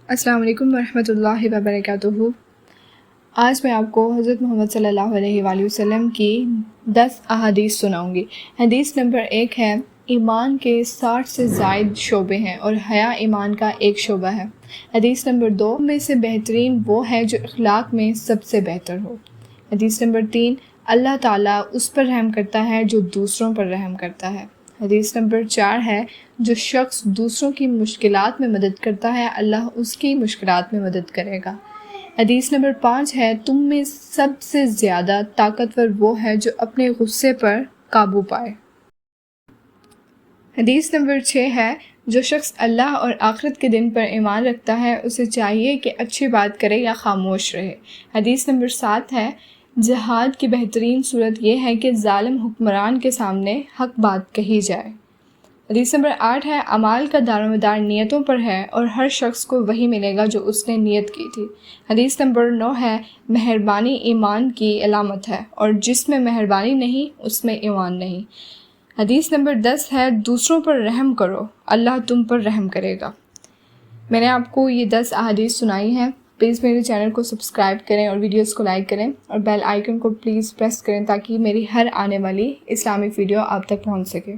السلام علیکم ورحمۃ اللہ وبرکاتہ۔ آج میں آپ کو حضرت محمد صلی اللہ علیہ وآلہ وسلم کی 10 احادیث سناؤں گی۔ حدیث نمبر 1 ہے، ایمان کے 60 سے زائد شعبے ہیں اور حیا ایمان کا ایک شعبہ ہے۔ حدیث نمبر 2 میں سے بہترین وہ ہے جو اخلاق میں سب سے بہتر ہو۔ حدیث نمبر 3، اللہ تعالیٰ اس پر رحم کرتا ہے جو دوسروں پر رحم کرتا ہے۔ حدیث نمبر 4 ہے، جو شخص دوسروں کی مشکلات میں مدد کرتا ہے اللہ اس کی مشکلات میں مدد کرے گا۔ حدیث نمبر 5 ہے، تم میں سب سے زیادہ طاقتور وہ ہے جو اپنے غصے پر قابو پائے۔ حدیث نمبر 6 ہے، جو شخص اللہ اور آخرت کے دن پر ایمان رکھتا ہے اسے چاہیے کہ اچھی بات کرے یا خاموش رہے۔ حدیث نمبر 7 ہے، جہاد کی بہترین صورت یہ ہے کہ ظالم حکمران کے سامنے حق بات کہی جائے۔ حدیث نمبر 8 ہے، اعمال کا دارومدار نیتوں پر ہے اور ہر شخص کو وہی ملے گا جو اس نے نیت کی تھی۔ حدیث نمبر 9 ہے، مہربانی ایمان کی علامت ہے اور جس میں مہربانی نہیں اس میں ایمان نہیں۔ حدیث نمبر 10 ہے، دوسروں پر رحم کرو اللہ تم پر رحم کرے گا۔ میں نے آپ کو یہ 10 احادیث سنائی ہیں۔ پلیز میرے چینل کو سبسکرائب کریں اور ویڈیوز کو لائک کریں اور بیل آئیکن کو پلیز پریس کریں تاکہ میری ہر آنے والی اسلامک ویڈیو آپ تک پہنچ سکے۔